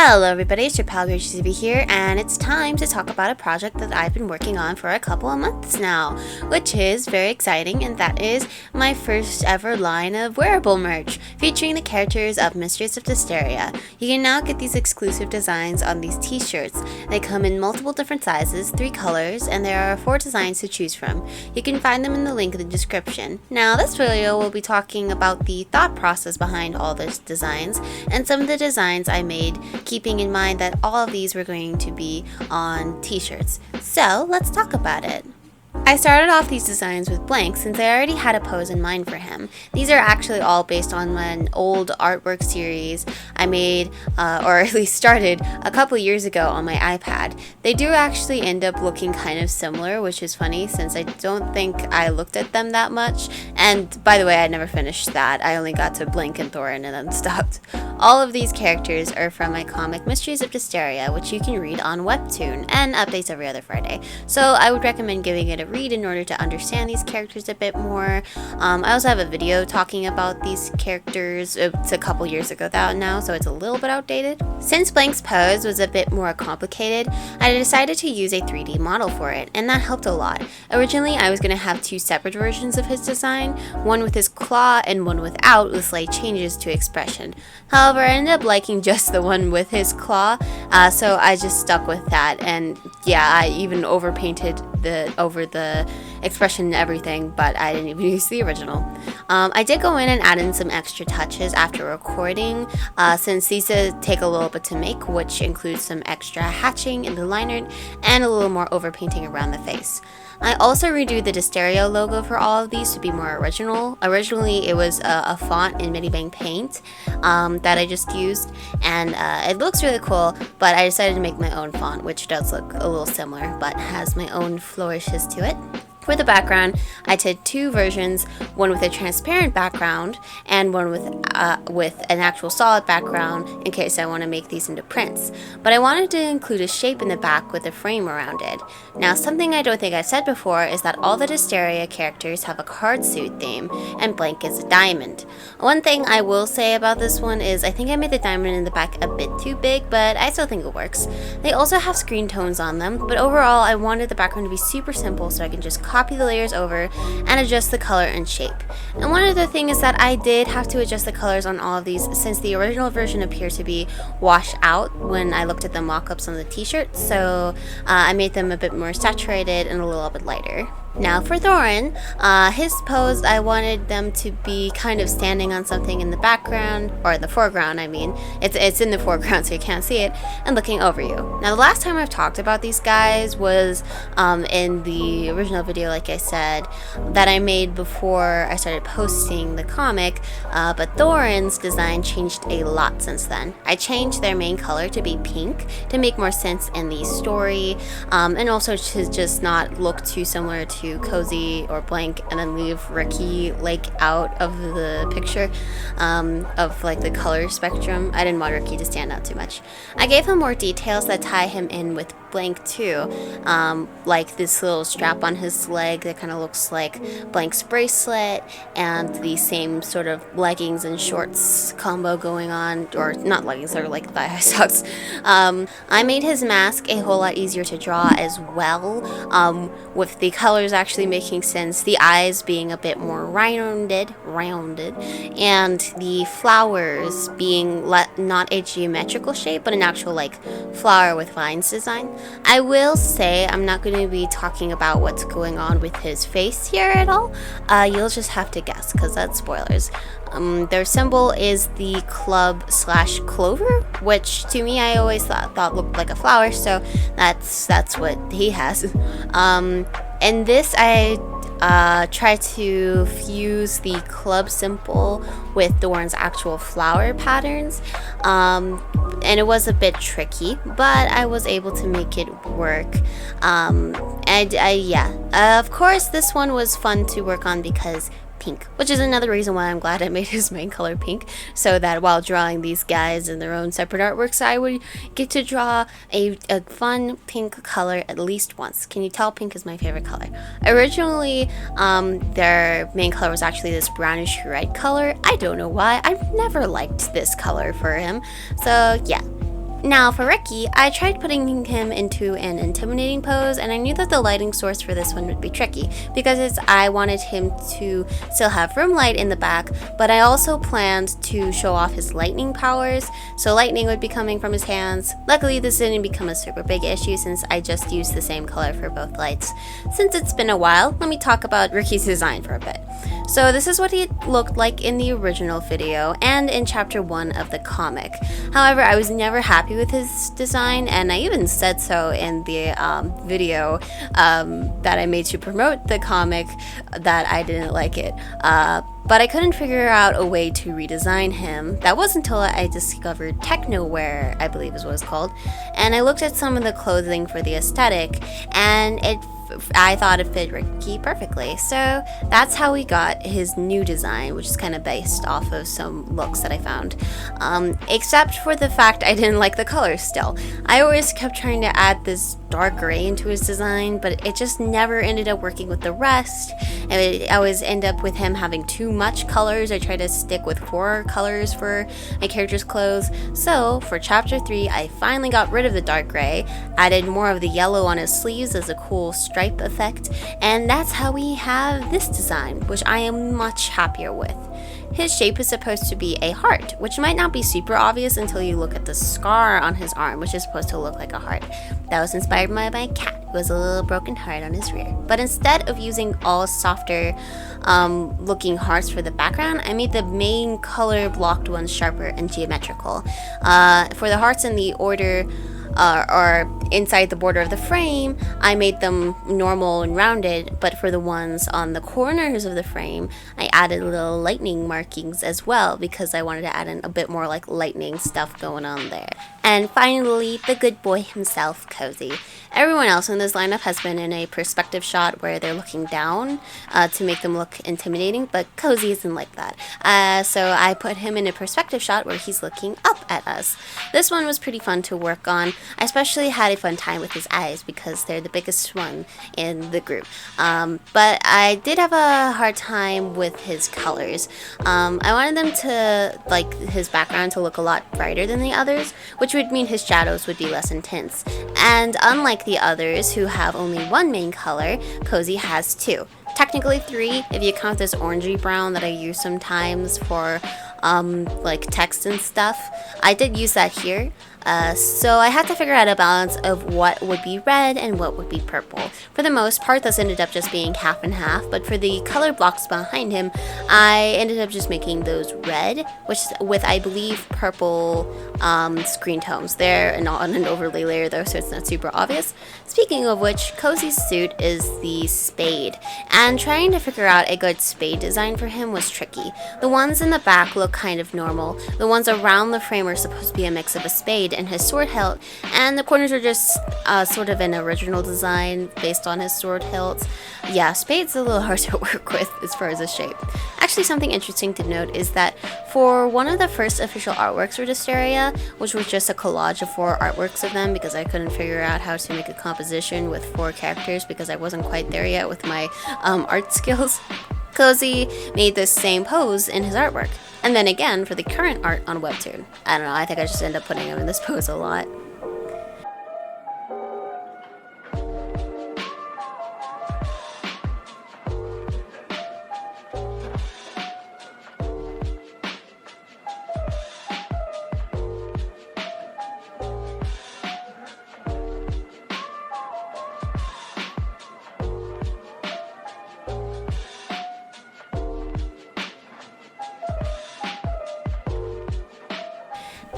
Hello everybody, it's your pal GCB here, and it's time to talk about a project that I've been working on for a couple of months now, which is very exciting, and that is my first ever line of wearable merch, featuring the characters of Mistress of Hysteria. You can now get these exclusive designs on these t-shirts. They come in multiple different sizes, 3 colors, and there are 4 designs to choose from. You can find them in the link in the description. Now this video will be talking about the thought process behind all those designs, and some of the designs I made keeping in mind that all of these were going to be on t-shirts. So let's talk about it. I started off these designs with blank since I already had a pose in mind for him. These are actually all based on an old artwork series I made, or at least started, a couple years ago on my iPad. They do actually end up looking kind of similar, which is funny since I don't think I looked at them that much. And by the way, I never finished that. I only got to Blink and Thorin and then stopped. All of these characters are from my comic Mysteries of Hysteria, which you can read on Webtoon, and updates every other Friday. So I would recommend giving it a read in order to understand these characters a bit more. I also have a video talking about these characters. It's a couple years ago now, so it's a little bit outdated. Since Blank's pose was a bit more complicated, I decided to use a 3D model for it, and that helped a lot. Originally, I was going to have 2 separate versions of his design, one with his claw and one without, with slight changes to expression. However, I ended up liking just the one with his claw, so I just stuck with that, and yeah, I even overpainted over the expression and everything, but I didn't even use the original. I did go in and add in some extra touches after recording, since these take a little bit to make, which includes some extra hatching in the liner and a little more overpainting around the face. I also redo the Hysteria logo for all of these to be more original. Originally, it was a font in Minibang Paint that I just used, and it looks really cool, but I decided to make my own font, which does look a little similar, but has my own flourishes to it. For the background, I did 2 versions, one with a transparent background and one with an actual solid background in case I want to make these into prints. But I wanted to include a shape in the back with a frame around it. Now, something I don't think I've said before is that all the Hysteria characters have a card suit theme, and Blank is a diamond. One thing I will say about this one is I think I made the diamond in the back a bit too big, but I still think it works. They also have screen tones on them, but overall I wanted the background to be super simple so I can just copy the layers over and adjust the color and shape. And one other thing is that I did have to adjust the colors on all of these since the original version appeared to be washed out when I looked at the mock-ups on the t-shirt, so I made them a bit more saturated and a little bit lighter. Now for Thorin, his pose, I wanted them to be kind of standing on something in the background, or in the foreground I mean. It's in the foreground so you can't see it, and looking over you. Now the last time I've talked about these guys was in the original video, like I said, that I made before I started posting the comic, but Thorin's design changed a lot since then. I changed their main color to be pink to make more sense in the story, and also to just not look too similar to Cozy or Blank and then leave Ricky like out of the picture of like the color spectrum. I didn't want Ricky to stand out too much. I gave him more details that tie him in with Blank too, like this little strap on his leg that kind of looks like Blank's bracelet, and the same sort of leggings and shorts combo going on, or not leggings, they're like thigh-high socks. I made his mask a whole lot easier to draw as well, with the colors actually making sense, the eyes being a bit more rounded, and the flowers being not a geometrical shape, but an actual like flower with vines design. I will say I'm not going to be talking about what's going on with his face here at all. You'll just have to guess because that's spoilers. Their symbol is the club/clover, which to me I always thought looked like a flower, so that's what he has. And this I try to fuse the club symbol with Thorin's actual flower patterns, and it was a bit tricky, but I was able to make it work. Of course this one was fun to work on because pink, which is another reason why I'm glad I made his main color pink, so that while drawing these guys in their own separate artworks, I would get to draw a fun pink color at least once. Can you tell pink is my favorite color? Originally, their main color was actually this brownish red color. I don't know why. I've never liked this color for him. So yeah. Now for Ricky, I tried putting him into an intimidating pose, and I knew that the lighting source for this one would be tricky because I wanted him to still have room light in the back, but I also planned to show off his lightning powers, so lightning would be coming from his hands. Luckily this didn't become a super big issue since I just used the same color for both lights. Since it's been a while, let me talk about Ricky's design for a bit. So this is what he looked like in the original video and in chapter 1 of the comic. However, I was never happy with his design, and I even said so in the video that I made to promote the comic that I didn't like it. But I couldn't figure out a way to redesign him. That was until I discovered techno wear, I believe is what it's called, and I looked at some of the clothing for the aesthetic, and I thought it fit Ricky perfectly. So that's how we got his new design, which is kind of based off of some looks that I found. Except for the fact I didn't like the colors still. I always kept trying to add this dark gray into his design, but it just never ended up working with the rest. I always end up with him having too much colors. I try to stick with 4 colors for my character's clothes. So for chapter 3, I finally got rid of the dark gray, added more of the yellow on his sleeves as a cool stripe effect, and that's how we have this design, which I am much happier with. His shape is supposed to be a heart, which might not be super obvious until you look at the scar on his arm, which is supposed to look like a heart. That was inspired by my cat, who has a little broken heart on his rear. But instead of using all softer looking hearts for the background, I made the main color blocked ones sharper and geometrical. For the hearts in the order or inside the border of the frame, I made them normal and rounded, but for the ones on the corners of the frame, I added little lightning markings as well because I wanted to add in a bit more like lightning stuff going on there. And finally, the good boy himself, Cozy. Everyone else in this lineup has been in a perspective shot where they're looking down to make them look intimidating, but Cozy isn't like that. So I put him in a perspective shot where he's looking up at us. This one was pretty fun to work on. I especially had a fun time with his eyes because they're the biggest one in the group. But I did have a hard time with his colors. I wanted them to, like, his background to look a lot brighter than the others, which would mean his shadows would be less intense. And unlike the others who have only one main color, Cozy has 2. Technically 3 if you count this orangey brown that I use sometimes for like text and stuff. I did use that here. So I had to figure out a balance of what would be red and what would be purple. For the most part, this ended up just being half and half, but for the color blocks behind him, I ended up just making those red, which with, I believe, purple screen tones. They're on an overlay layer though, so it's not super obvious. Speaking of which, Cozy's suit is the spade, and trying to figure out a good spade design for him was tricky. The ones in the back look kind of normal. The ones around the frame are supposed to be a mix of a spade and his sword hilt, and the corners are just sort of an original design based on his sword hilt. Yeah, spade's a little hard to work with as far as the shape. Actually, something interesting to note is that for one of the first official artworks for Dysteria, which was just a collage of 4 artworks of them because I couldn't figure out how to make a composition with 4 characters because I wasn't quite there yet with my art skills, Cozy made this same pose in his artwork. And then again for the current art on Webtoon. I don't know, I think I just end up putting him in this pose a lot.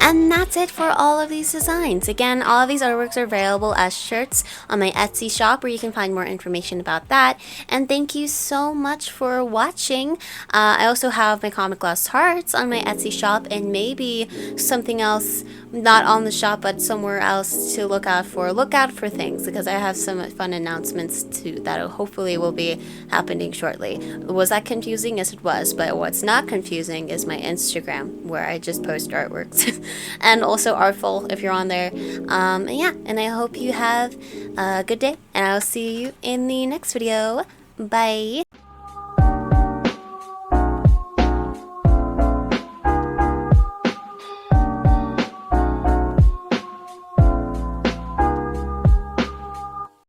And that's it for all of these designs. Again, all of these artworks are available as shirts on my Etsy shop where you can find more information about that. And thank you so much for watching. I also have my Comic Gloss Hearts on my Etsy shop and maybe something else, not on the shop but somewhere else to look out for. Look out for things because I have some fun announcements that hopefully will be happening shortly. Was that confusing? Yes, it was. But what's not confusing is my Instagram where I just post artworks. And also Artful if you're on there. And yeah, and I hope you have a good day, and I'll see you in the next video. Bye!